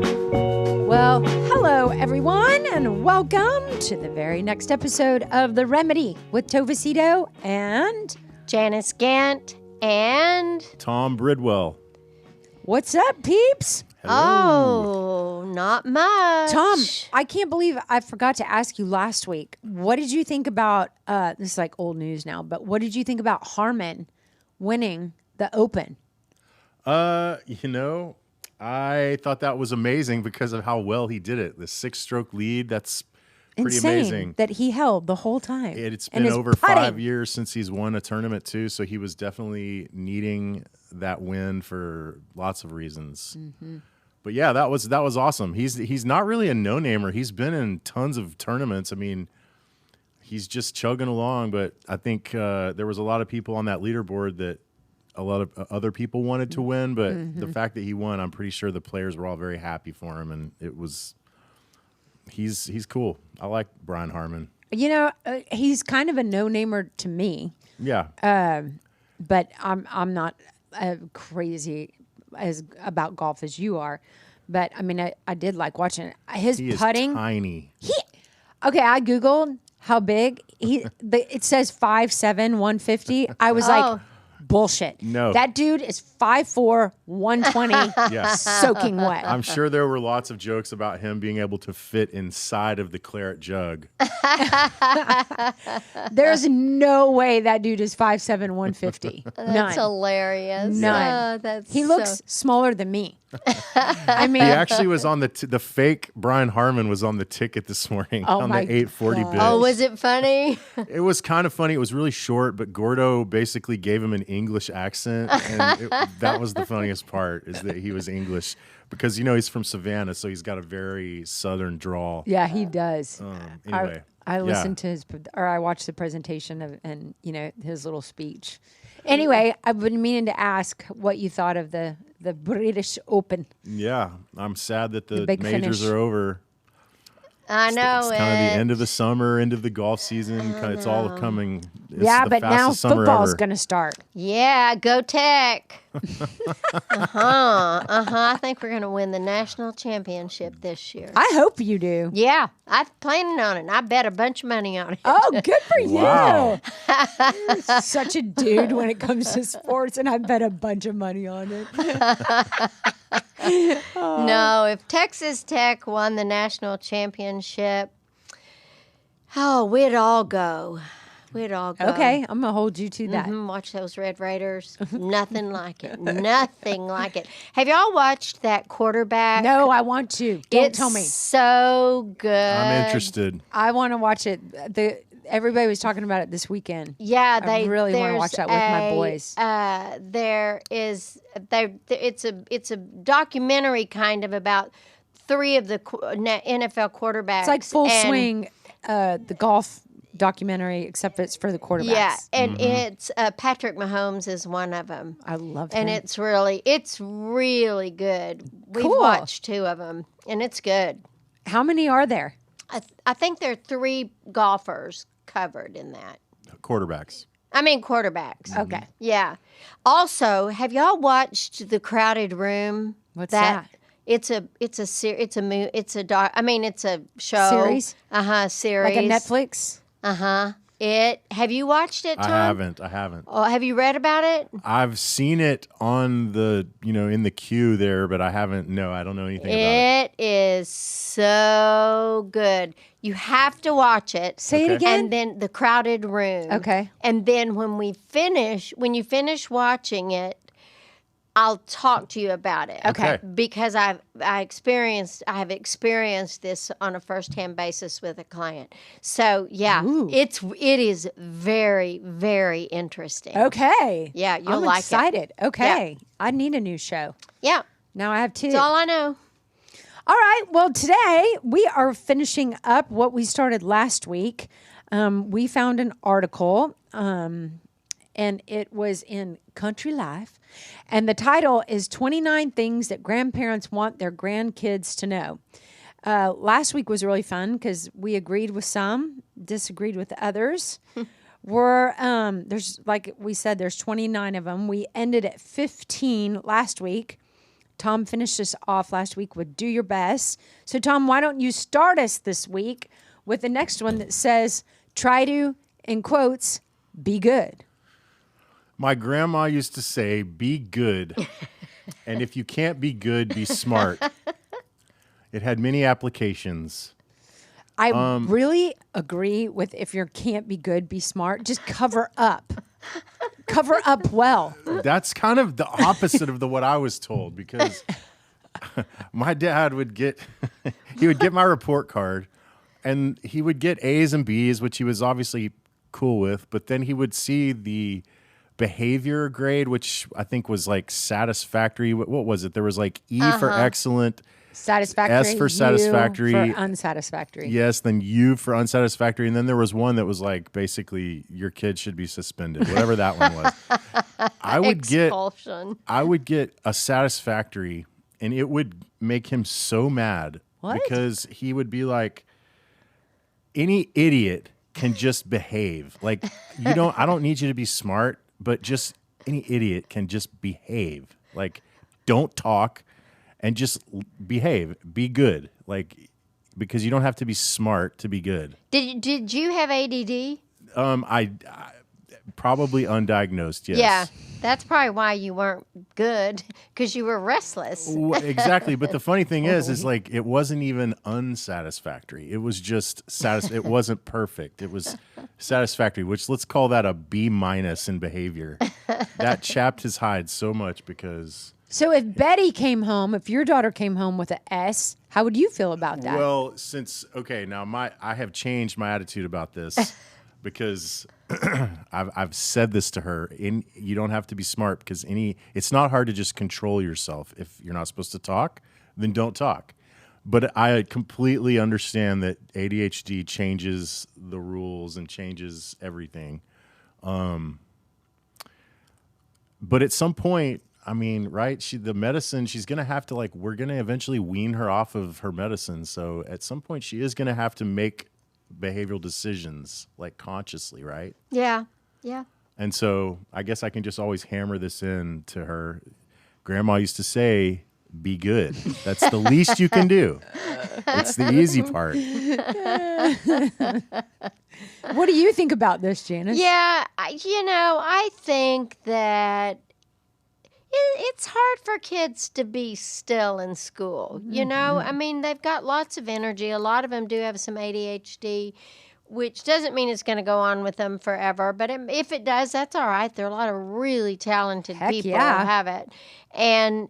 Well, hello, everyone, and welcome to the very next episode of The Remedy with Tova Sido and Janice Gaunt and Tom Bridwell. what's up, peeps? Oh, not much. Tom, I can't believe I forgot to ask you last week. What did you think about, this is like old news now, but what did you think about Harman winning the Open? I thought that was amazing because of how well he did it. The 6-stroke lead, that's pretty Insane amazing. that he held the whole time. It's And been his over putting. 5 years since he's won a tournament too, so he was definitely needing that win for lots of reasons. Mm-hmm. But yeah, that was awesome. He's not really a no-namer. He's been in tons of tournaments. I mean, he's just chugging along, but I think there was a lot of people on that leaderboard that a lot of other people wanted to win, but the fact that he won, I'm pretty sure the players were all very happy for him, and he's cool. I like Brian Harman. You know, he's kind of a no-namer to me. Yeah. But I'm not crazy about golf as you are. But I mean, I did like watching it. His He putting. is tiny. Okay, I googled how big it says 5'7", 150. I was like, bullshit. No. That dude is 5'4", 120, Yeah. soaking wet. I'm sure there were lots of jokes about him being able to fit inside of the claret jug. There's no way that dude is 5'7", 150. That's None. hilarious. None. He looks smaller than me. I mean, He actually was on the fake Brian Harman was on the ticket this morning on the my 840 God. bid. Oh, was it funny? It was kind of funny. It was really short, but Gordo basically gave him an English accent, and that was the funniest part, is that he was English because he's from Savannah, so he's got a very southern drawl. yeah, he does. Anyway, I listened to I watched the presentation and his little speech. Anyway, I've been meaning to ask what you thought of the British Open. Yeah, I'm sad that the big majors finish. are over. I know It's kind of the end of the summer, end of the golf season. It's all coming. It's Yeah, the but now fastest summer football's ever. going to start. Yeah, go Tech. I think we're going to win the national championship this year. I hope you do. Yeah, I'm planning on it. I bet a bunch of money on it. Oh, good for Wow. you. You're such a dude when it comes to sports, and I bet a bunch of money on it. No, if Texas Tech won the national championship, we'd all go. We'd all go. Okay, I'm going to hold you to that. Watch those Red Raiders. Nothing like it. Nothing like it. Have y'all watched that quarterback? No, I want to. Don't It's tell me. so good. I'm interested. I want to watch it. Everybody was talking about it this weekend. Yeah, I really want to watch that with my boys. It's a documentary kind of about 3 of the NFL quarterbacks. It's like Full and- Swing, the golf documentary, except it's for the quarterbacks. Yeah, and it's Patrick Mahomes is one of them. I love him. And it's really good. We've Cool. watched 2 of them, and it's good. How many are there? I think there are 3 golfers covered in that. Quarterbacks. I mean, quarterbacks. Okay. Yeah. Also, have y'all watched The Crowded Room? What's that? It's a show. Series? Series. Like a Netflix? Have you watched it, Tom? I haven't. Oh, have you read about it? I've seen it on the, in the queue there, but I haven't. No, I don't know anything about it. It is so good. You have to watch it. Say it Okay. again. And then The Crowded Room. Okay. And then when you finish watching it, I'll talk to you about it. Okay. Because I have experienced this on a first-hand basis with a client. So yeah, Ooh. it is very, very interesting. Okay. Yeah, you'll I'm like it. excited. Okay. I need a new show. Yeah, Now I have 2. that's all I know. All right. Well, today we are finishing up what we started last week. We found an article, and it was in Country Life, and the title is 29 Things That Grandparents Want Their Grandkids to Know. Last week was really fun because we agreed with some, disagreed with others. There's, like we said, there's 29 of them. We ended at 15 last week. Tom finished us off last week with Do Your Best. So, Tom, why don't you start us this week with the next one that says, try to, in quotes, be good. My grandma used to say, be good. And if you can't be good, be smart. It had many applications. I really agree with if you can't be good, be smart. Just cover up. Cover up well. That's kind of the opposite of what I was told, because my dad would get my report card, and he would get A's and B's, which he was obviously cool with, but then he would see the behavior grade, which I think was like satisfactory. What was it? There was like E for excellent, satisfactory, S for satisfactory, U for unsatisfactory. Yes, then U for unsatisfactory, and then there was one that was like basically your kid should be suspended, whatever that one was. I would get a satisfactory, and it would make him so mad because he would be like, any idiot can just behave. Like, I don't need you to be smart, but just any idiot can just behave. Like, don't talk and just behave. Be good. Like, because you don't have to be smart to be good. Did you have ADD? I probably undiagnosed, yes. Yeah, that's probably why you weren't good, because you were restless. Exactly, but the funny thing is like it wasn't even unsatisfactory. It was just it wasn't perfect. It was satisfactory, which let's call that a B- in behavior. That chapped his hide so much because. So if Betty came home, if your daughter came home with an S, how would you feel about that? Well, now I have changed my attitude about this because I've said this to her. You don't have to be smart because it's not hard to just control yourself. If you're not supposed to talk, then don't talk. But I completely understand that ADHD changes the rules and changes everything. But at some point, I mean, right? The medicine, she's going to have to we're going to eventually wean her off of her medicine. So at some point she is going to have to make behavioral decisions consciously, right? Yeah. Yeah. And so I guess I can just always hammer this in to her. Grandma used to say, be good. That's the least you can do. It's the easy part. What do you think about this, Janice? Yeah, I think that it's hard for kids to be still in school. I mean, they've got lots of energy. A lot of them do have some ADHD, which doesn't mean it's going to go on with them forever. But if it does, that's all right. There are a lot of really talented people who have it, and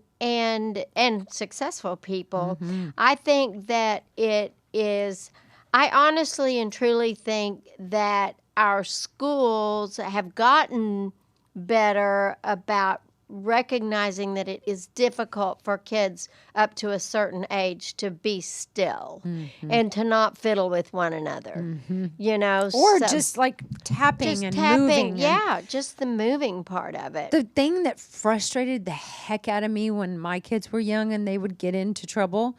successful people. Mm-hmm. I think that it is. I honestly and truly think that our schools have gotten better about recognizing that it is difficult for kids up to a certain age to be still and to not fiddle with one another, Or just tapping and moving. Yeah, just the moving part of it. The thing that frustrated the heck out of me when my kids were young and they would get into trouble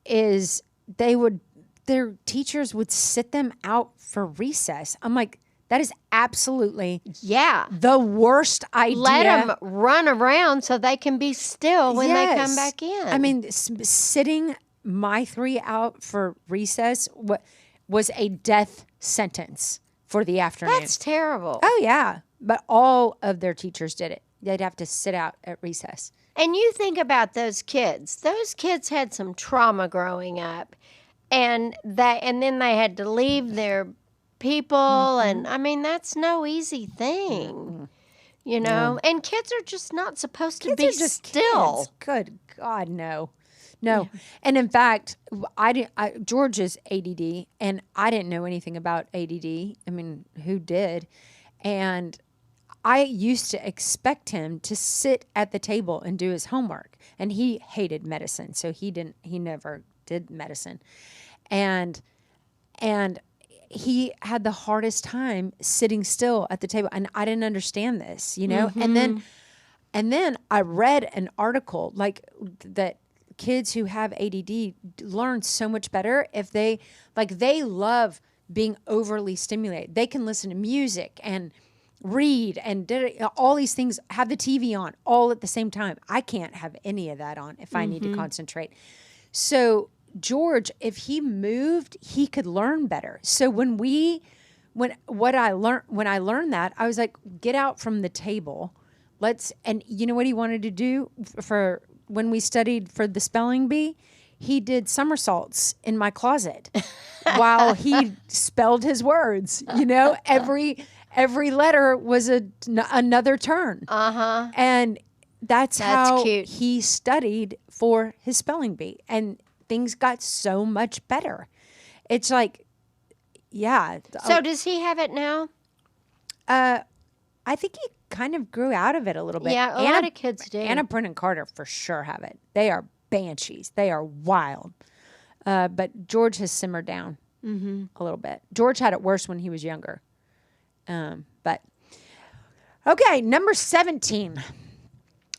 is their teachers would sit them out for recess. I'm like, that is absolutely the worst idea. Let them run around so they can be still when they come back in. I mean, sitting my three out for recess was a death sentence for the afternoon. That's terrible. Oh, yeah. But all of their teachers did it. They'd have to sit out at recess. And you think about those kids. Those kids had some trauma growing up. And then they had to leave their people, and I mean, that's no easy thing, and kids are just not supposed to be still. Kids. Good God, no. Yeah. And in fact, George is ADD, and I didn't know anything about ADD. I mean, who did? And I used to expect him to sit at the table and do his homework, and he hated medicine, so he never did medicine. And he had the hardest time sitting still at the table, and I didn't understand this, And then I read an article that kids who have ADD learn so much better if they love being overly stimulated. They can listen to music and read and all these things, have the TV on all at the same time. I can't have any of that on if I need to concentrate. So George, if he moved, he could learn better. So when I learned that, I was like, get out from the table. And you know what he wanted to do for when we studied for the spelling bee? He did somersaults in my closet while he spelled his words. You know, every letter was another turn. And that's how cute. he studied for his spelling bee. And things got so much better. It's like, yeah. So does he have it now? I think he kind of grew out of it a little bit. Yeah, a lot of kids do. Anna, Brennan Carter for sure have it. They are banshees. They are wild. But George has simmered down a little bit. George had it worse when he was younger. But okay, number 17.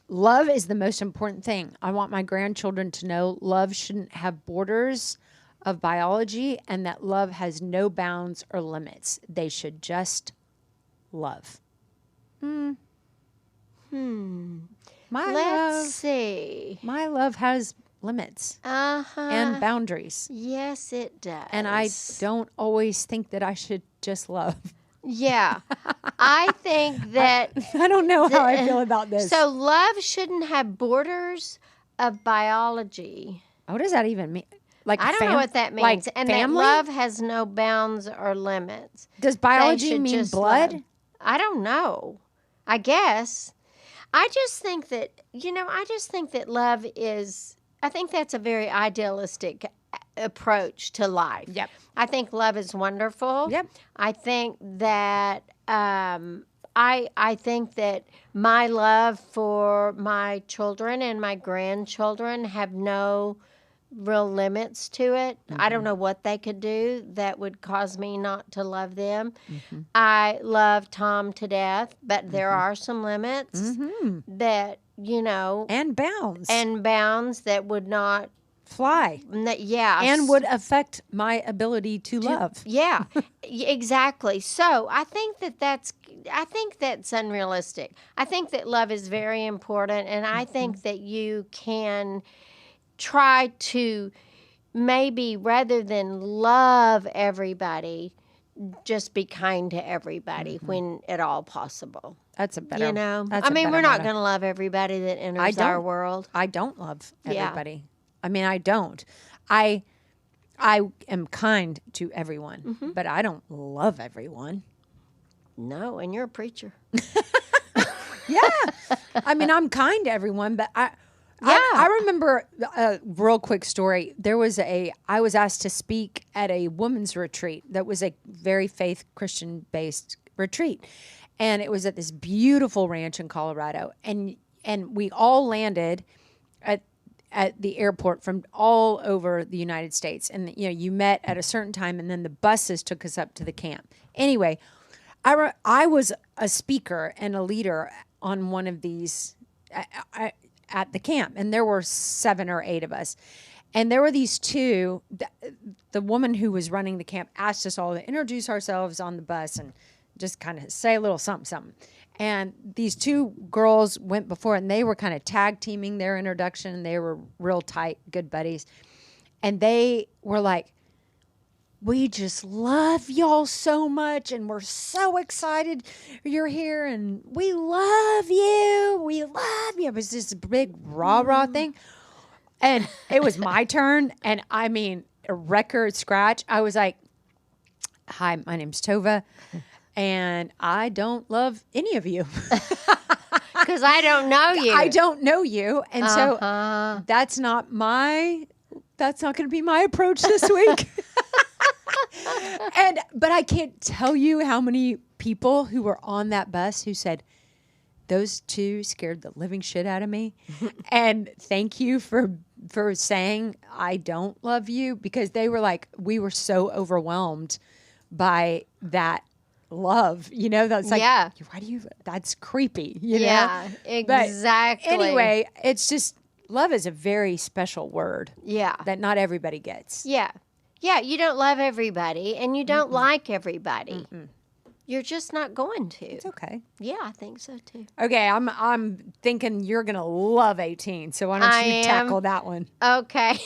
Love is the most important thing. I want my grandchildren to know love shouldn't have borders of biology and that love has no bounds or limits. They should just love. Let's see. My love has limits and boundaries. Yes, it does. And I don't always think that I should just love. Yeah. I think that... I don't know how I feel about this. So love shouldn't have borders of biology. What does that even mean? Like I don't know what that means. Like and family? that love has no bounds or limits. Does biology should mean just blood? love. I don't know. I guess. I just think that, love is, I think that's a very idealistic approach to life. Yep. I think love is wonderful. Yep. I think that I think that my love for my children and my grandchildren have no real limits to it. I don't know what they could do that would cause me not to love them. I love Tom to death, but there are some limits that, And bounds. and bounds that would not fly. Yeah. And would affect my ability to love. Yeah, exactly. So I think that's unrealistic. I think that love is very important, and I think that you can try to maybe rather than love everybody, just be kind to everybody when at all possible. That's a better. I mean, we're not going to love everybody that enters our world. I don't love Yeah. everybody. I mean, I don't. I am kind to everyone, but I don't love everyone. No, and you're a preacher. Yeah. I mean, I'm kind to everyone, but I remember a real quick story. I was asked to speak at a women's retreat that was a very faith Christian based retreat. And it was at this beautiful ranch in Colorado. And we all landed at the airport from all over the United States. And, you met at a certain time and then the buses took us up to the camp. Anyway, I was a speaker and a leader on one of these at the camp, and there were 7 or 8 of us. And there were these two, the woman who was running the camp asked us all to introduce ourselves on the bus and just kind of say a little something. And these 2 girls went before, and they were kind of tag teaming their introduction. They were real tight, good buddies. And they were like, we just love y'all so much, and we're so excited you're here, and we love you. We love you. It was this big rah-rah thing. And it was my turn, and I mean, a record scratch. I was like, hi, my name's Tova, and I don't love any of you. Because I don't know you. I don't know you. And so that's not going to be my approach this week. But I can't tell you how many people who were on that bus who said, those 2 scared the living shit out of me. And thank you for saying I don't love you, because they were like, we were so overwhelmed by that love. That's like, why do you, that's creepy. Yeah, exactly. But anyway, it's just, love is a very special word Yeah. that not everybody gets. Yeah. Yeah, you don't love everybody and you don't like everybody. You're just not going to. It's okay. Yeah, I think so too. Okay, I'm thinking you're going to love 18, so why don't I you am. tackle that one? Okay.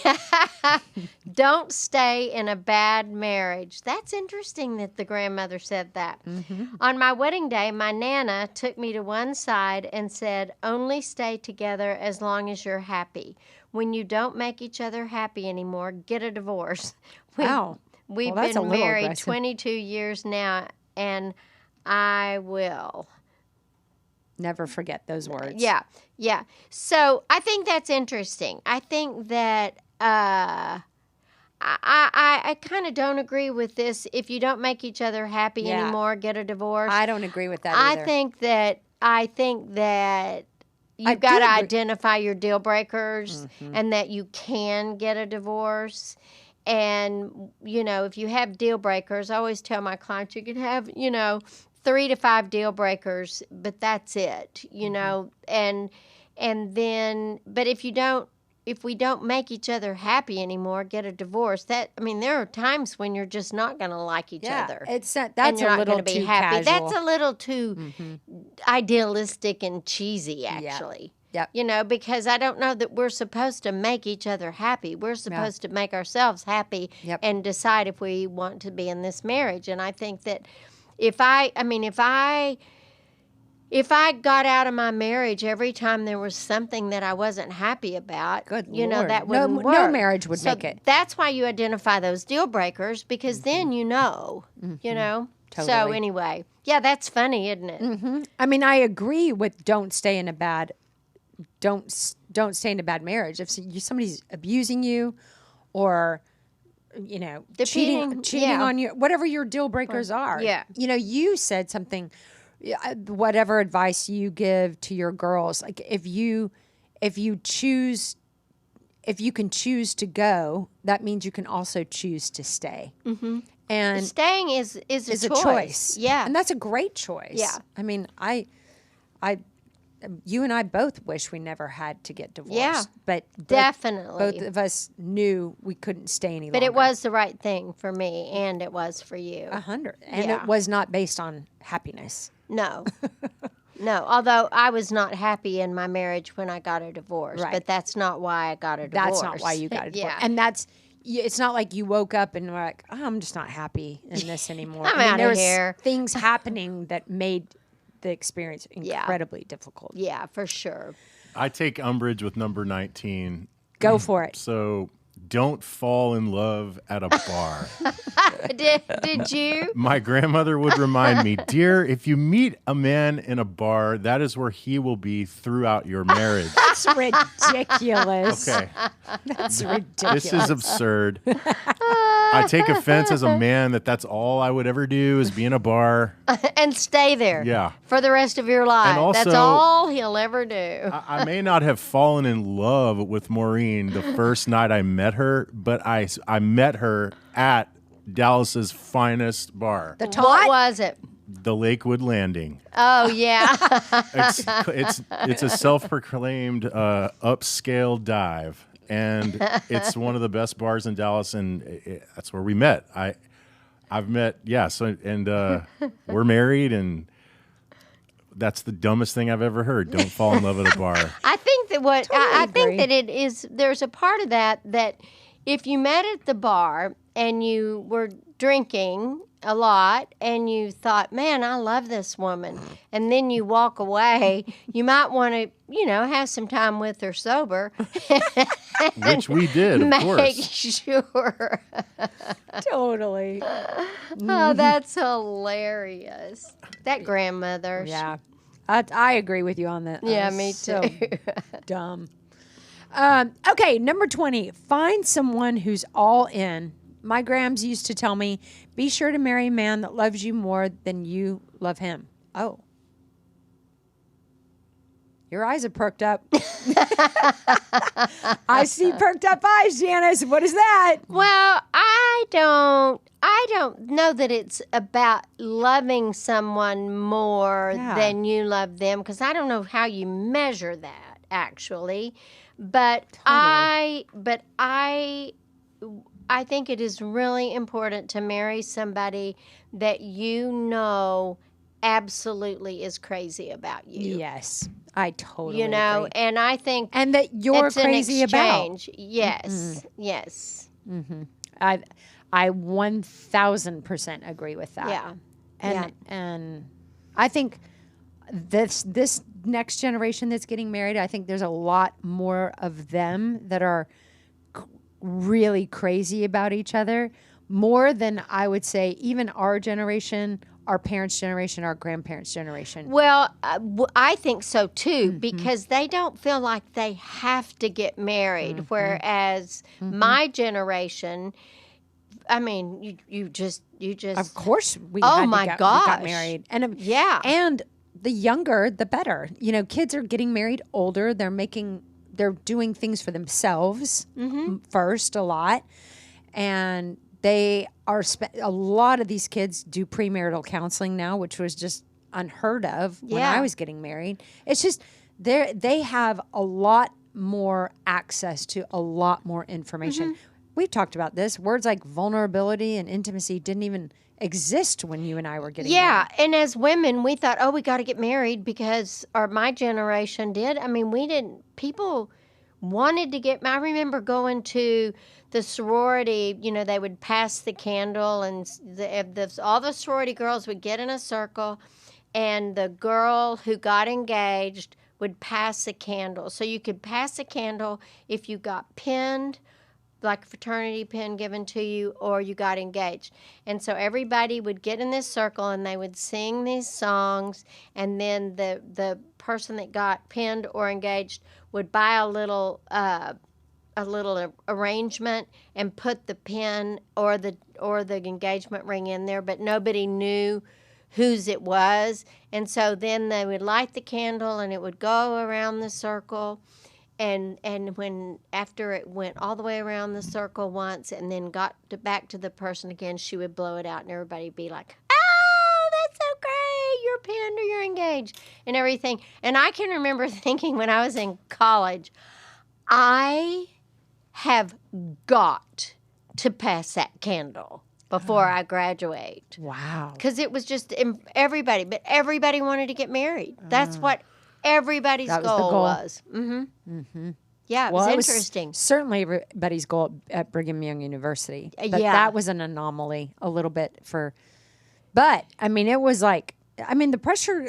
Don't stay in a bad marriage. That's interesting that the grandmother said that. On my wedding day, my Nana took me to one side and said, only stay together as long as you're happy. When you don't make each other happy anymore, get a divorce. Wow. We've Well, that's a been little married aggressive. 22 years now, and I will. Never forget those words. Yeah, yeah. So I think that's interesting. I think that I kind of don't agree with this. If you don't make each other happy Yeah. anymore, get a divorce. I don't agree with that either. I think that I you've got do to agree. identify your deal breakers and that you can get a divorce. And, you know, if you have deal breakers, I always tell my clients you can have, 3 to 5 deal breakers, but that's it, you know. And then, but if we don't make each other happy anymore, get a divorce. There are times when you're just not going to like each other. It's that's and you're a not little going to be too happy. casual. That's a little too idealistic and cheesy, actually. Yep. You know, because I don't know that we're supposed to make each other happy. We're supposed to make ourselves happy Yep. and decide if we want to be in this marriage. And I think that if I got out of my marriage every time there was something that I wasn't happy about, Good that Lord. wouldn't work. No marriage would So make it. that's why you identify those deal breakers, because then you know. So Totally. anyway, yeah, that's funny, isn't it? I agree with don't stay in a bad marriage. If somebody's abusing you or cheating yeah. on you, whatever your deal breakers are. yeah. You said something, whatever advice you give to your girls, like if you can choose to go, that means you can also choose to stay. And Staying is a choice. Yeah. and that's a great choice. Yeah. You and I both wish we never had to get divorced. Yeah, but definitely. both of us knew we couldn't stay any But longer. it was the right thing for me, and it was for you. 100, and Yeah. it was not based on happiness. No. No, although I was not happy in my marriage when I got a divorce, Right. but that's not why I got a divorce. That's not why you got a divorce. Yeah. And it's not like you woke up and were like, oh, I'm just not happy in this anymore. I'm outta there was here. things happening that made the experience incredibly difficult. Yeah, for sure. I take umbrage with number 19. Go for it. So don't fall in love at a bar. Did you? My grandmother would remind me, dear, if you meet a man in a bar, that is where he will be throughout your marriage. That's ridiculous. Okay. That's ridiculous. This is absurd. I take offense as a man that's all I would ever do is be in a bar. And stay there. Yeah. For the rest of your life. And also- That's all he'll ever do. I may not have fallen in love with Maureen the first night I met her, but I met her at Dallas's finest bar, The What tot? was it? the Lakewood Landing. Oh, yeah. It's a self-proclaimed upscale dive, and it's one of the best bars in Dallas, and that's where we met. I've met, we're married, and that's the dumbest thing I've ever heard. Don't fall in love at a bar. I think that I agree. think that it is. There's a part of that if you met at the bar and you were drinking a lot and you thought, man, I love this woman, and then you walk away, you might want to, have some time with her sober. Which we did, of Make course. sure. Totally. Oh, that's hilarious. That grandmother. Yeah. I agree with you on that. Yeah, That me was so too. dumb. Okay, number 20. Find someone who's all in. My grams used to tell me, be sure to marry a man that loves you more than you love him. Oh. Your eyes are perked up. I see perked up eyes, Janice. What is that? Well, I don't know that it's about loving someone more Yeah. than you love them, because I don't know how you measure that, actually. But Totally. I think it is really important to marry somebody that you know absolutely is crazy about you. Yes, I totally You know, agree. and I think And that you're it's an crazy about. exchange. Yes, yes, I I 1000% agree with that. yeah, And I think this next generation that's getting married, I think there's a lot more of them that are really crazy about each other, more than I would say even our generation, our parents' generation, our grandparents' generation. Well, I think so too, because they don't feel like they have to get married. Whereas my generation, I mean, you just. Of course, we Oh had my we gosh. got married, and Yeah. and the younger, the better. You know, kids are getting married older. They're doing things for themselves first a lot, and they are a lot of these kids do premarital counseling now, which was just unheard of when I Yeah. was getting married. It's just they have a lot more access to a lot more information. We've talked about this. Words like vulnerability and intimacy didn't even exist when you and I were getting Yeah, married. and as women, we thought, oh, we got to get married because, or my generation did. I mean, we didn't, people wanted to get, I remember going to the sorority, you know, they would pass the candle and all the sorority girls would get in a circle and the girl who got engaged would pass a candle. So you could pass a candle if you got pinned, like a fraternity pin given to you, or you got engaged. And so everybody would get in this circle and they would sing these songs, and then the person that got pinned or engaged would buy a little arrangement and put the pin or the engagement ring in there, but nobody knew whose it was. And so then they would light the candle and it would go around the circle. And when after it went all the way around the circle once and then got back to the person again, she would blow it out and everybody would be like, "Oh, that's so great! You're pinned or you're engaged," and everything. And I can remember thinking when I was in college, I have got to pass that candle before I graduate. Wow. Because it was just everybody, but everybody wanted to get married. That's what everybody's That was the goal goal. was. Yeah, it was interesting. Certainly everybody's goal at Brigham Young University. But Yeah. that was an anomaly a little bit but I mean, it was like, the pressure,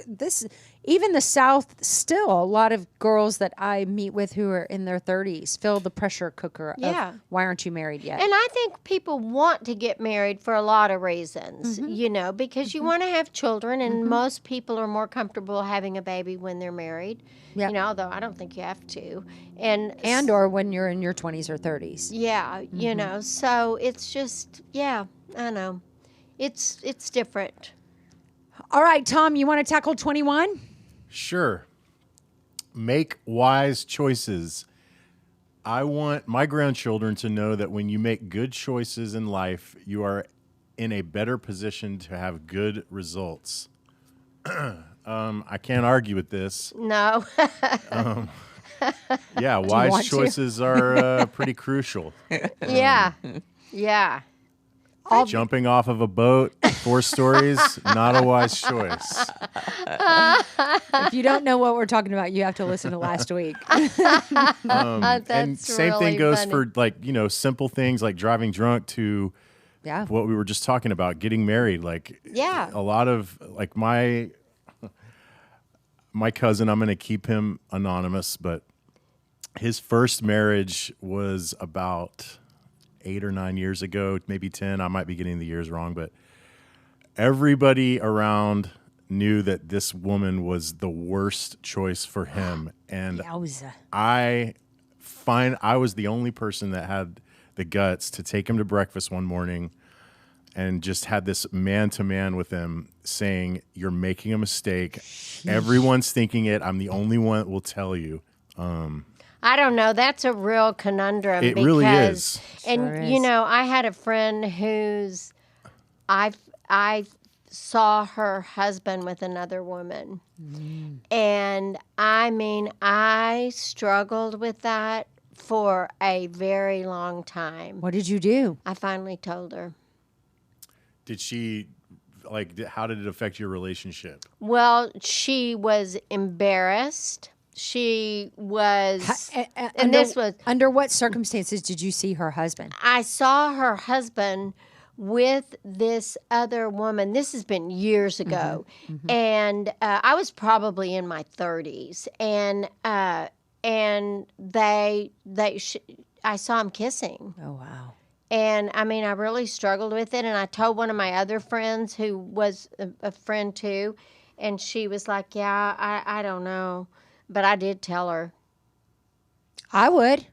even the South, still a lot of girls that I meet with who are in their 30s feel the pressure cooker Yeah. of why aren't you married yet? And I think people want to get married for a lot of reasons, you know, because you want to have children, and most people are more comfortable having a baby when they're married. Yep. You know, although I don't think you have to. And or when you're in your 20s or 30s. Yeah, you know, so it's just, yeah, I know. It's different. All right, Tom, you want to tackle 21? Sure. Make wise choices. I want my grandchildren to know that when you make good choices in life, you are in a better position to have good results. I can't argue with this. No. Yeah, wise want to? choices are pretty crucial. Yeah. Yeah. Jumping off of a boat, 4 stories, not a wise choice. If you don't know what we're talking about, you have to listen to last week. And same really thing goes funny. for, like, you know, simple things like driving drunk to Yeah. what we were just talking about, getting married. Like, Yeah. a lot of, like, my cousin, I'm going to keep him anonymous, but his first marriage was about 8 or 9 years ago, maybe 10. I might be getting the years wrong, but everybody around knew that this woman was the worst choice for him. And Yowza. I was the only person that had the guts to take him to breakfast one morning and just had this man-to-man with him saying, "You're making a mistake. Everyone's thinking it. I'm the only one that will tell you." I don't know. That's a real conundrum. It really is. And Sure you is. know, I had a friend whose I saw her husband with another woman. And I mean, I struggled with that for a very long time. What did you do? I finally told her. Did she, how did it affect your relationship? Well, she was embarrassed. She was, and this was, Under what circumstances did you see her husband? I saw her husband with this other woman. This has been years ago. And I was probably in my 30s. And I saw him kissing. Oh, wow. And I mean, I really struggled with it. And I told one of my other friends who was a friend too. And she was like, yeah, I don't know. But I did tell her. I would.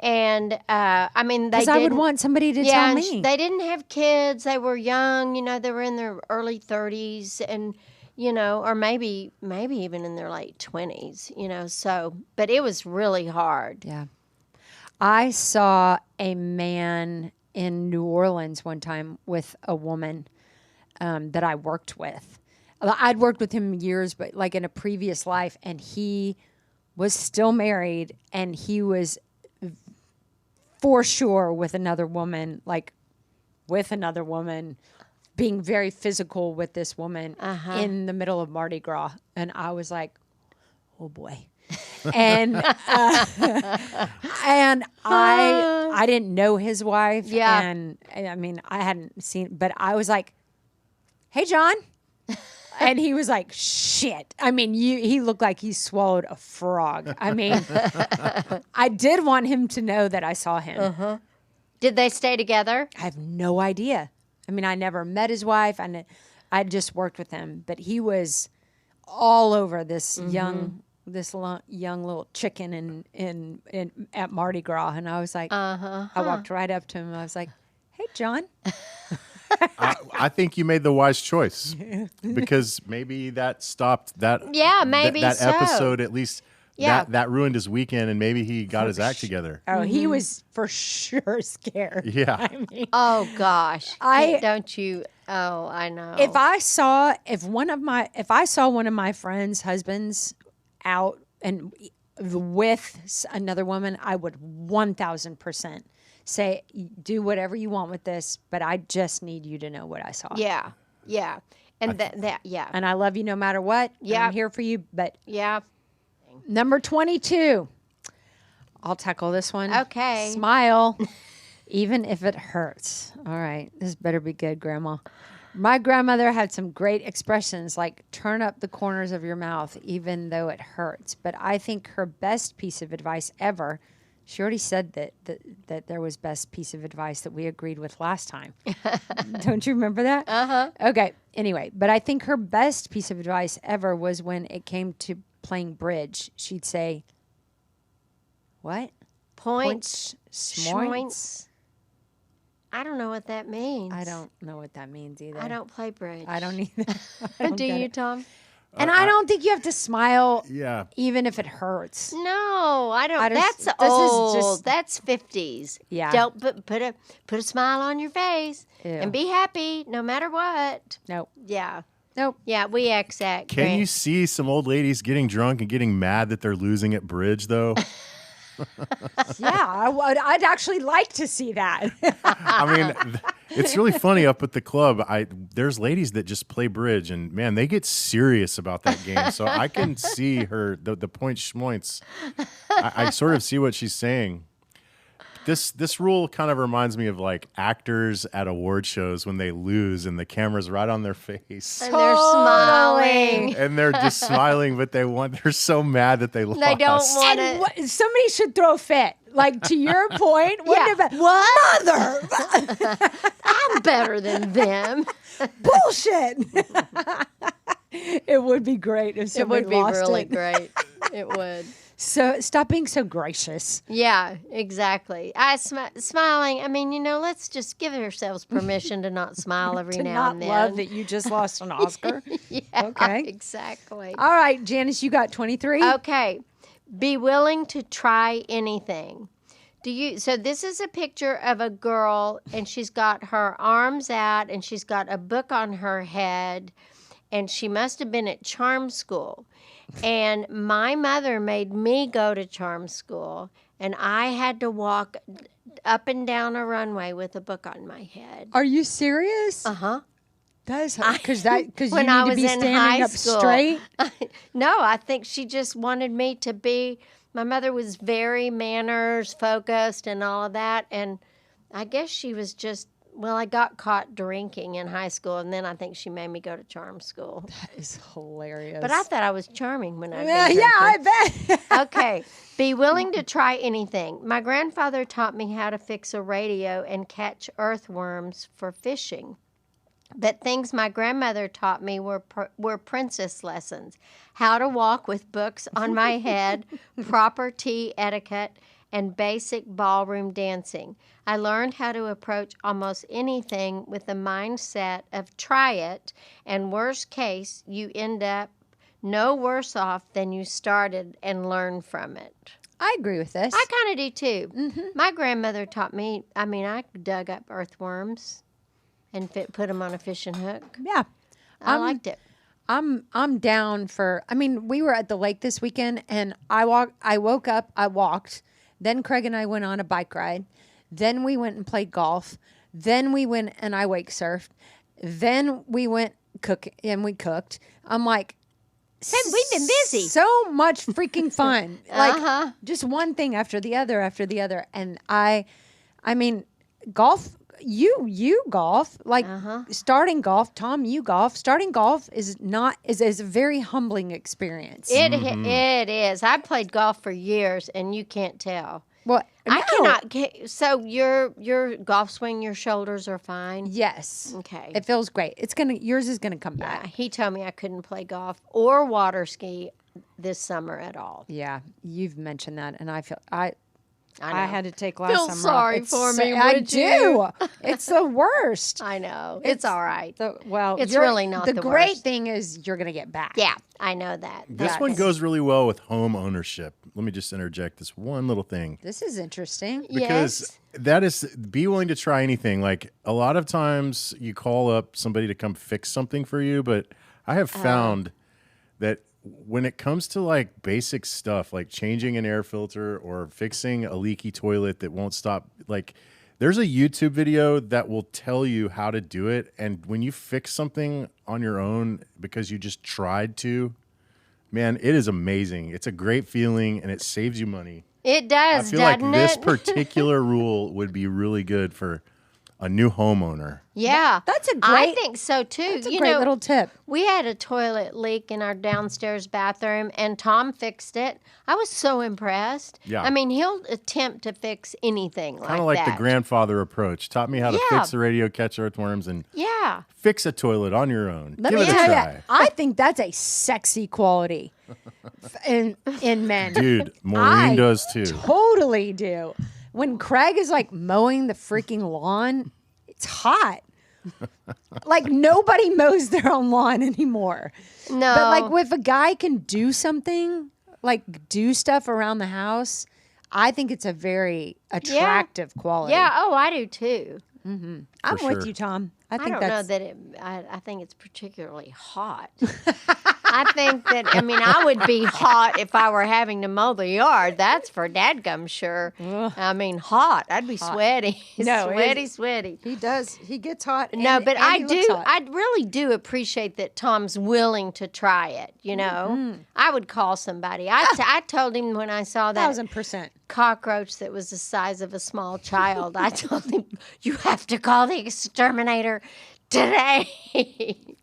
And I mean, they Because I would want somebody to tell and me. they didn't have kids. They were young, they were in their early 30s and, or maybe even in their late 20s, so, but it was really hard. Yeah. I saw a man in New Orleans one time with a woman that I worked with. I'd worked with him years, but like in a previous life, and he was still married, and he was for sure with another woman, being very physical with this woman in the middle of Mardi Gras. And I was like, oh boy. And and I didn't know his wife. Yeah. And I mean, I hadn't seen, but I was like, hey, John. And he was like, shit. I mean, he looked like he swallowed a frog. I mean, I did want him to know that I saw him. Did they stay together? I have no idea. I mean, I never met his wife. I just worked with him. But he was all over this young little chicken in at Mardi Gras. And I was like, I walked right up to him. And I was like, hey, John. I think you made the wise choice because maybe that stopped that. Yeah, maybe that so. episode at least. Yeah. That ruined his weekend, and maybe he got his act together. Oh, he was for sure scared. Yeah. I mean, Oh gosh, I know. if I saw one of my friends' husbands out and with another woman, I would 1,000% say, do whatever you want with this, but I just need you to know what I saw. Yeah, and yeah, And I love you no matter what. Yeah. I'm here for you. But yeah. number 22, I'll tackle this one. Okay. Smile, even if it hurts. All right, this better be good, Grandma. My grandmother had some great expressions like turn up the corners of your mouth even though it hurts. But I think her best piece of advice ever, she already said that there was best piece of advice that we agreed with last time. Don't you remember that? Uh-huh. Okay, anyway, but I think her best piece of advice ever was when it came to playing bridge. She'd say, what? Points, schmoints? schmoints. I don't know what that means. I don't know what that means either. I don't play bridge. I don't either. I don't Do get you, it. Tom? And I don't think you have to smile Yeah. even if it hurts. No, I don't. I just- That's this is old. just- That's 50s. Yeah. Don't put a smile on your face Ew. and be happy no matter what. Nope. Yeah. Nope. Yeah, we exact. Can you see some old ladies getting drunk and getting mad that they're losing at bridge, though? Yeah, I'd actually like to see that. I mean, it's really funny up at the club. There's ladies that just play bridge, and man, they get serious about that game. So I can see the point schmoints. I sort of see what she's saying. This rule kind of reminds me of like actors at award shows when they lose and the camera's right on their face. And they're smiling. And they're just smiling, but they're so mad that they lost. They don't want And it. somebody should throw a fit. Like, to your point, wouldn't Yeah. it be, what? Mother! I'm better than them. Bullshit! It would be great if It somebody would be lost really it. great. It would. So stop being so gracious. Yeah, exactly. Smiling. I mean, let's just give ourselves permission to not smile every To now not and then. love that you just lost an Oscar. Yeah, Okay. exactly. All right, Janice, you got 23? Okay. Be willing to try anything. So this is a picture of a girl, and she's got her arms out, and she's got a book on her head, and she must have been at charm school. And my mother made me go to charm school, and I had to walk up and down a runway with a book on my head. Are you serious? Uh-huh. That is because you When need I to was be in standing high up school. straight. No, I think she just wanted me to be. My mother was very manners focused and all of that, and I guess she was just. Well, I got caught drinking in high school, and then I think she made me go to charm school. That is hilarious. But I thought I was charming when I was yeah, I bet. Okay. Be willing to try anything. My grandfather taught me how to fix a radio and catch earthworms for fishing. But things my grandmother taught me were princess lessons. How to walk with books on my head, proper tea etiquette, and basic ballroom dancing. I learned how to approach almost anything with the mindset of try it, and worst case, you end up no worse off than you started and learn from it. I agree with this. I kind of do too. Mm-hmm. My grandmother taught me, I dug up earthworms and put them on a fishing hook. Yeah. I liked it. I'm down for. We were at the lake this weekend, and I woke up, I walked. Then Craig and I went on a bike ride. Then we went and played golf. Then we went and I wake surfed. Then we went we cooked. I'm like, hey, we've been busy. So much freaking fun. Like just one thing after the other after the other. And golf. You golf, like starting golf. Tom, you golf. Starting golf is a very humbling experience. It is. I played golf for years, and you can't tell. Well, I cannot. So your golf swing, your shoulders are fine. Yes. Okay. It feels great. Yours is gonna come back. He told me I couldn't play golf or water ski this summer at all. Yeah, you've mentioned that, and I had to take last Feel summer. sorry for me, I would do. you? It's the worst. I know. It's all right. It's you're- really not the great worst. thing is you're going to get back. Yeah, I know that. This one goes really well with home ownership. Let me just interject this one little thing. This is interesting. Because that is, be willing to try anything. Like a lot of times you call up somebody to come fix something for you, but I have found that when it comes to like basic stuff, like changing an air filter or fixing a leaky toilet that won't stop, like there's a YouTube video that will tell you how to do it. And when you fix something on your own because you just tried to, man, it is amazing. It's a great feeling and it saves you money. It does, I feel like doesn't this it? particular rule would be really good for a new homeowner. Yeah. That's a I great- think so too. That's a great little tip. We had a toilet leak in our downstairs bathroom, and Tom fixed it. I was so impressed. Yeah. He'll attempt to fix anything Kind of like that. the grandfather approach. Taught me how to fix the radio, catch earthworms, and fix a toilet on your own. Let Give me it a tell try. you, I think that's a sexy quality in men. Dude, Maureen does too. Totally do. When Craig is like mowing the freaking lawn, it's hot. Like nobody mows their own lawn anymore. No. But like if a guy can do something, like do stuff around the house, I think it's a very attractive quality. Yeah, I do too. I'm For with sure. you, Tom. I I think don't know that's that I think it's particularly hot. I think that, I would be hot if I were having to mow the yard. That's for dadgum sure. Hot. I'd be sweaty. No, sweaty. he does. He gets hot. No, but I he looks do. hot. I really do appreciate that Tom's willing to try it. I would call somebody. I told him when I saw that 1,000%. cockroach that was the size of a small child. I told him, you have to call the exterminator today.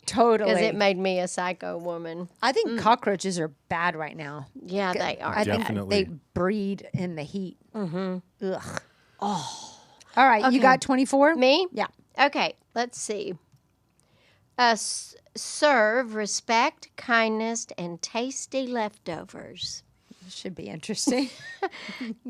Totally. Because it made me a psycho woman. I think cockroaches are bad right now. Yeah, they are. I think Definitely. they breed in the heat. Mm-hmm. Ugh. Oh. All right, you got 24? Me? Yeah. Okay, let's see. Serve respect, kindness, and tasty leftovers. This should be interesting.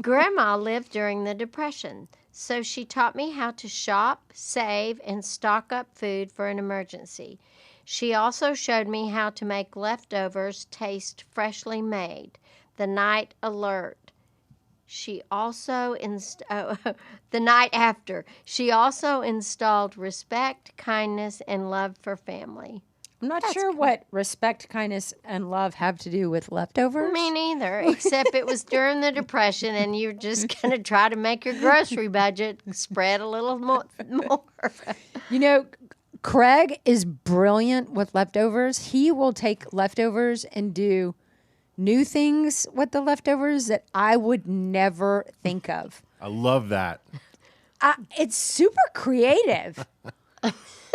Grandma lived during the Depression, so she taught me how to shop, save, and stock up food for an emergency. She also showed me how to make leftovers taste freshly made. The night alert. she also the night after, she also installed respect, kindness, and love for family. I'm not sure what respect, kindness, and love have to do with leftovers. Me neither, except it was during the Depression, and you're just going to try to make your grocery budget spread a little more. You know, Craig is brilliant with leftovers. He will take leftovers and do new things with the leftovers that I would never think of. I love that. It's super creative.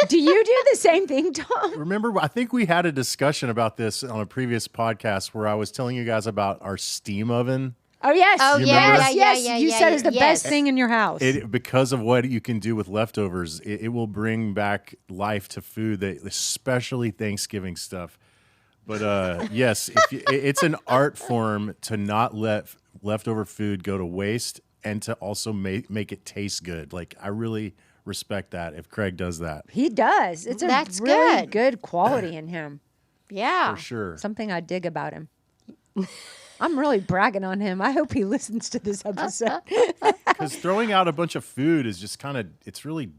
Do you do the same thing, Tom? Remember, I think we had a discussion about this on a previous podcast where I was telling you guys about our steam oven. Oh, yes. Oh, You yeah, remember? yeah, Yes, yeah, you yeah, said it's the yes. best thing in your house. Because of what you can do with leftovers, it will bring back life to food, especially Thanksgiving stuff. But yes, it's an art form to not let leftover food go to waste and to also make it taste good. Like, I really respect that if Craig does that. He does. It's a That's really good. good quality in him. Yeah. For sure. Something I dig about him. I'm really bragging on him. I hope he listens to this episode. Because throwing out a bunch of food is just it's really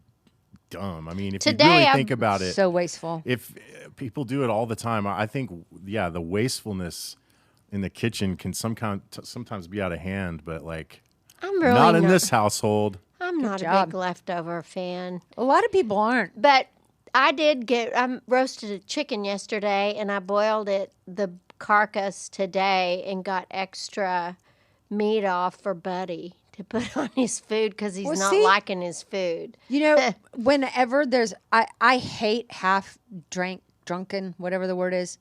dumb. I mean, if you Today, really I'm think about it, So wasteful. if people do it all the time, I think, the wastefulness in the kitchen can sometimes be out of hand, but like, I'm really not in this household. I'm not a job. big leftover fan. A lot of people aren't. But I roasted a chicken yesterday, and I boiled the carcass today, and got extra meat off for Buddy to put on his food because he's Well, not see? liking his food. You know, whenever I hate drunken, whatever the word is,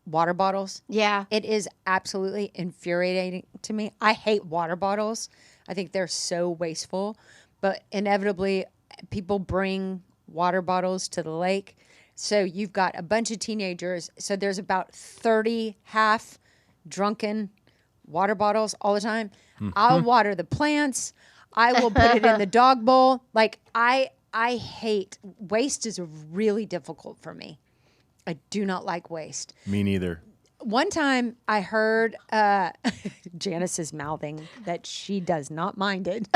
water bottles. Yeah. It is absolutely infuriating to me. I hate water bottles. I think they're so wasteful. But inevitably, people bring water bottles to the lake. So you've got a bunch of teenagers. So there's about 30 half drunken water bottles all the time. I'll water the plants. I will put it in the dog bowl. Like, I hate waste is really difficult for me. I do not like waste. Me neither. One time I heard Janice is mouthing that she does not mind it.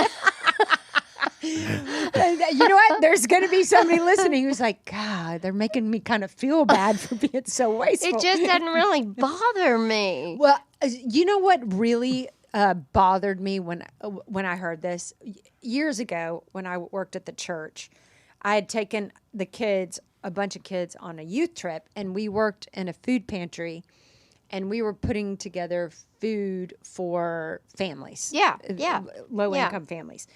You know what? There's going to be somebody listening who's like, God, they're making me kind of feel bad for being so wasteful. It just doesn't really bother me. Well, you know what really bothered me when I heard this? Years ago when I worked at the church, I had taken a bunch of kids on a youth trip, and we worked in a food pantry, and we were putting together food for families. Yeah. Low-income families.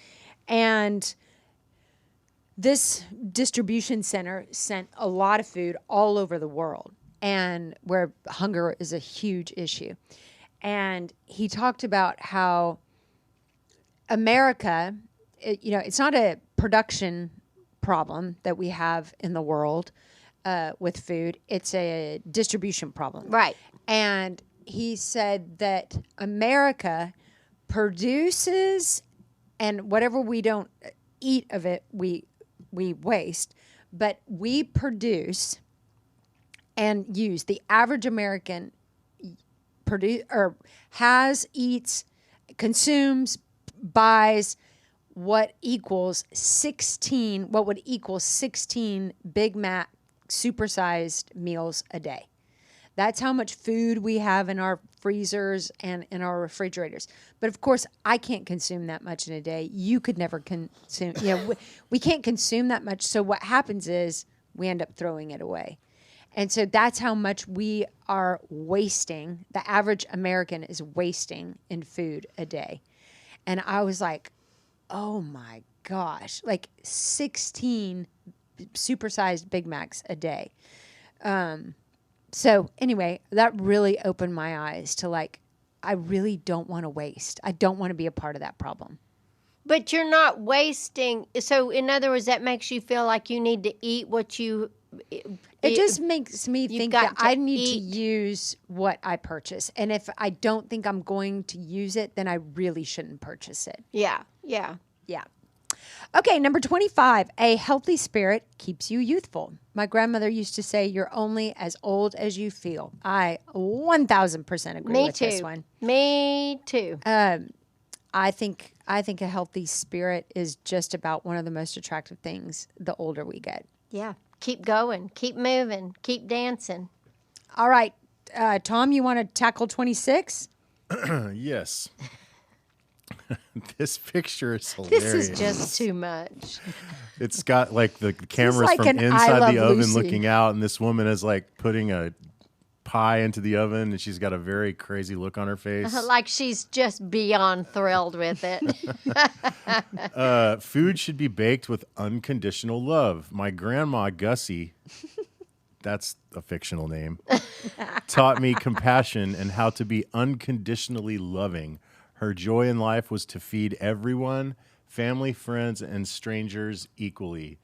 And this distribution center sent a lot of food all over the world, and where hunger is a huge issue. And he talked about how America, it's not a production problem that we have in the world with food. It's a distribution problem. Right. And he said that America produces, and whatever we don't eat of it, we waste. But we produce and use. The average American consumes, buys what would equal 16 Big Mac supersized meals a day. That's how much food we have in our freezers and in our refrigerators. But of course, I can't consume that much in a day. You could never consume. We can't consume that much. So what happens is we end up throwing it away. And so that's how much we are wasting. The average American is wasting in food a day. And I was like, oh my gosh, like 16 supersized Big Macs a day. So anyway, that really opened my eyes to I really don't want to waste. I don't want to be a part of that problem. But you're not wasting. So in other words, that makes you feel like you need to eat what you. It just makes me think that got to I need to eat. use what I purchase. And if I don't think I'm going to use it, then I really shouldn't purchase it. Yeah. Yeah. Okay, number 25, a healthy spirit keeps you youthful. My grandmother used to say, you're only as old as you feel. I 1,000% agree with this one. Me too. I think a healthy spirit is just about one of the most attractive things the older we get. Yeah. Keep going. Keep moving. Keep dancing. All right. Tom, you want to tackle 26? Yes. This picture is hilarious. This is just too much. It's got like the cameras like from an I inside Love the oven Lucy. looking out, and this woman is like putting a pie into the oven, and she's got a very crazy look on her face. Like she's just beyond thrilled with it. Food should be baked with unconditional love. My grandma, Gussie, that's a fictional name, taught me compassion and how to be unconditionally loving. Her joy in life was to feed everyone, family, friends, and strangers equally.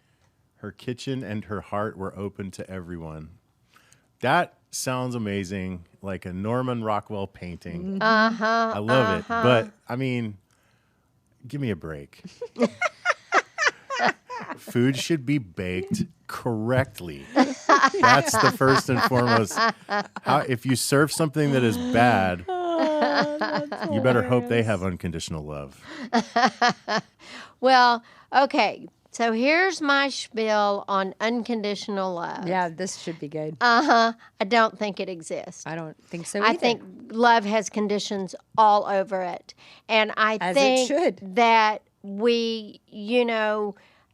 Her kitchen and her heart were open to everyone. That sounds amazing, like a Norman Rockwell painting. I love it. But, I mean, give me a break. Food should be baked correctly. That's the first and foremost. If you serve something that is bad, you better hope they have unconditional love. Well, okay. So here's my spiel on unconditional love. Yeah, this should be good. I don't think it exists. I don't think so either. I think love has conditions all over it. And I As think it should. that we,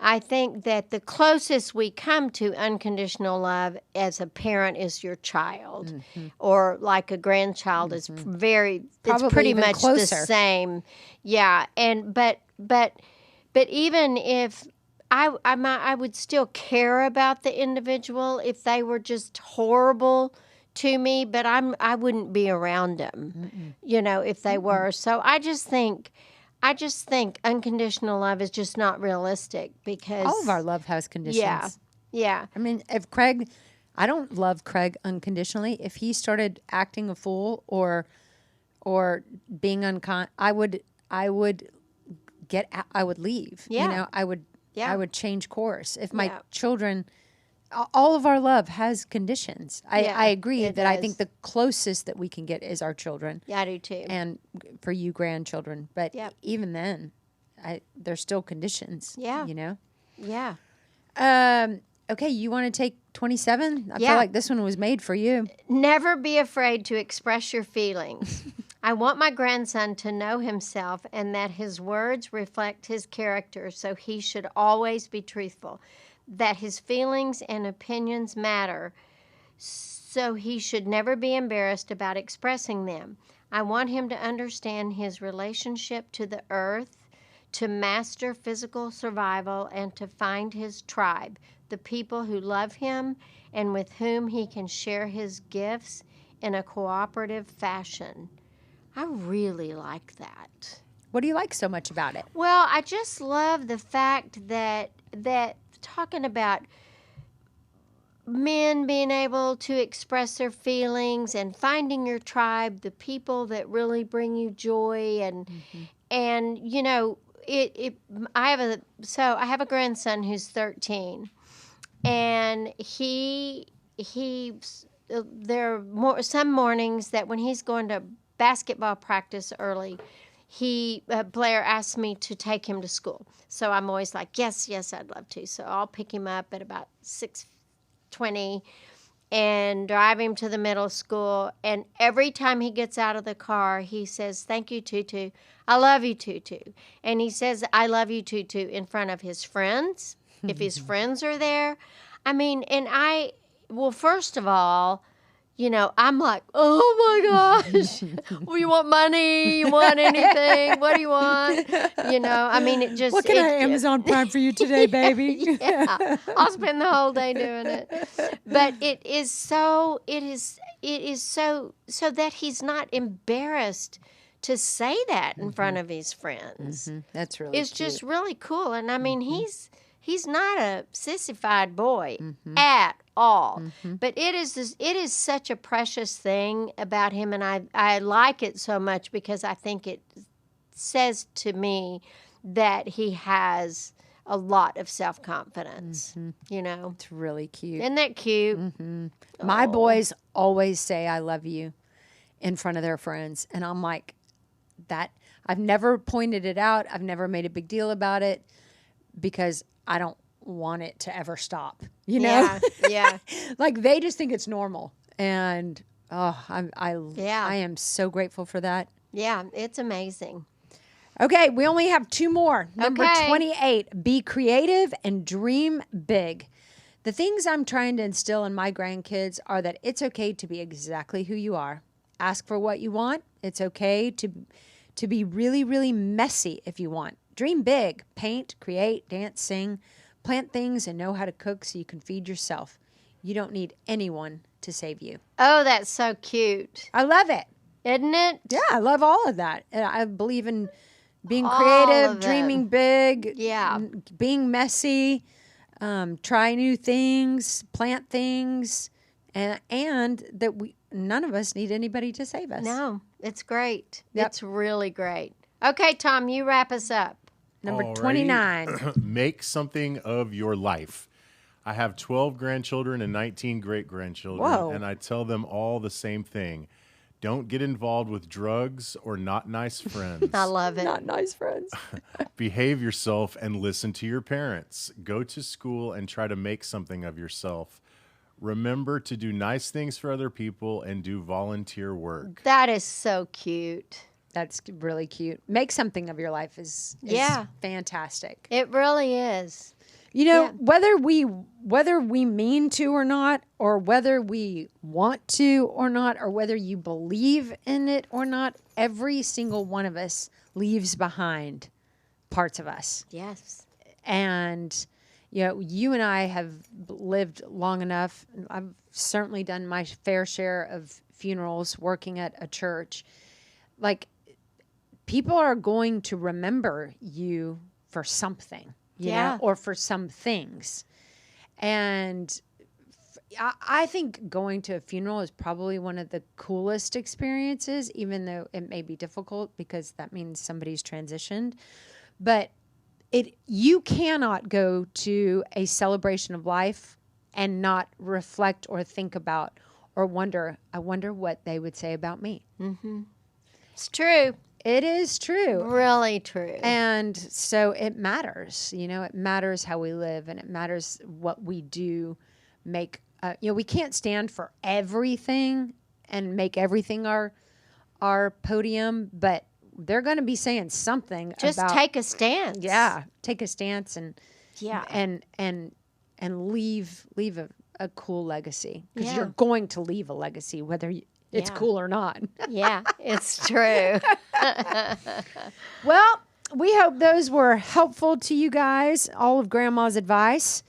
I think that the closest we come to unconditional love as a parent is your child, or like a grandchild is very. Probably it's pretty even much closer. the same. Yeah, and but even if I would still care about the individual if they were just horrible to me, but I wouldn't be around them, if they were. So I just think unconditional love is just not realistic because all of our love has conditions. Yeah. I mean, I don't love Craig unconditionally. If he started acting a fool or being unkind, I would leave. Yeah. I would change course. If my Yeah. children, all of our love has conditions. I agree it that I does. think the closest that we can get is our children. Yeah, I do too. And for you, grandchildren. But Yep. even then, there's still conditions. Yeah. Yeah. Yeah. Okay, you want to take 27? I Yeah. feel like this one was made for you. Never be afraid to express your feelings. I want my grandson to know himself and that his words reflect his character, so he should always be truthful. That his feelings and opinions matter, so he should never be embarrassed about expressing them. I want him to understand his relationship to the earth, to master physical survival, and to find his tribe, the people who love him and with whom he can share his gifts in a cooperative fashion. I really like that. What do you like so much about it? Well, I just love the fact that talking about men being able to express their feelings and finding your tribe, the people that really bring you joy, and I have a grandson who's 13, and there are some mornings that when he's going to basketball practice early, Blair asked me to take him to school. So I'm always like, yes, I'd love to. So I'll pick him up at about 6:20 and drive him to the middle school. And every time he gets out of the car, he says, "Thank you, Tutu. I love you, Tutu." And he says, "I love you, Tutu," in front of his friends, if his friends are there. I mean, first of all, I'm like, oh my gosh, well, you want money? You want anything? What do you want? I mean, it just. What can I Amazon Prime for you today, baby? Yeah, I'll spend the whole day doing it. But it is so that he's not embarrassed to say that in front of his friends. That's really It's cute. just really cool. And I mean, he's not a sissified boy at all. But it is such a precious thing about him, and I like it so much because I think it says to me that he has a lot of self-confidence, It's really cute. Isn't that cute? My boys always say I love you in front of their friends. And I'm like, I've never pointed it out. I've never made a big deal about it because I don't want it to ever stop. You know? Yeah. Like they just think it's normal. And I am so grateful for that. Yeah, it's amazing. Okay, we only have 2 more. Number Okay. 28, be creative and dream big. The things I'm trying to instill in my grandkids are that it's okay to be exactly who you are. Ask for what you want. It's okay to be really, really messy if you want. Dream big. Paint, create, dance, sing, plant things, and know how to cook so you can feed yourself. You don't need anyone to save you. Oh, that's so cute. I love it. Isn't it? Yeah, I love all of that. And I believe in being All creative, of it. dreaming big, Yeah. being messy, try new things, plant things, and that none of us need anybody to save us. No, it's great. Yep. It's really great. Okay, Tom, you wrap us up. Number Alrighty. 29. Make something of your life. I have 12 grandchildren and 19 great-grandchildren, Whoa. and I tell them all the same thing. Don't get involved with drugs or not nice friends. I love it. Not nice friends. Behave yourself and listen to your parents. Go to school and try to make something of yourself. Remember to do nice things for other people and do volunteer work. That is so cute. That's really cute. Make something of your life is Yeah. fantastic. It really is. You know, Yeah. whether we mean to or not, or whether we want to or not, or whether you believe in it or not, every single one of us leaves behind parts of us. Yes. And you know, you and I have lived long enough. I've certainly done my fair share of funerals working at a church. Like, people are going to remember you for something. You Yeah. know, or for some things. And I think going to a funeral is probably one of the coolest experiences, even though it may be difficult because that means somebody's transitioned. But you cannot go to a celebration of life and not reflect or think about or wonder, I wonder what they would say about me. It's true. It is true. Really true. And so it matters, you know, it matters how we live and it matters what we do we can't stand for everything and make everything our podium, but they're going to be saying something Just about, take a stance. yeah, take a stance and Yeah. and leave a cool legacy because Yeah. you're going to leave a legacy whether it's Yeah. cool or not. Yeah, it's true. Well, we hope those were helpful to you guys, all of Grandma's advice,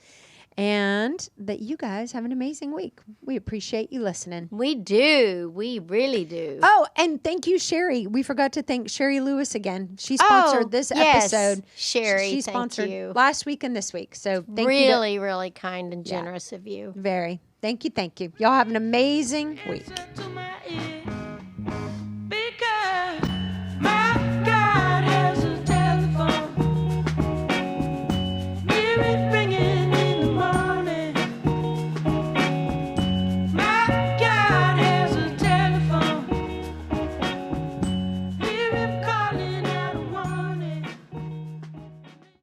and that you guys have an amazing week. We appreciate you listening. We do. We really do. Oh, and thank you, Sherry. We forgot to thank Sherry Lewis again. She sponsored this yes, episode. Sherry, She thank sponsored you. last week and this week. So thank you. Really, really kind and generous of you. Very. Thank you. Thank you. Y'all have an amazing week.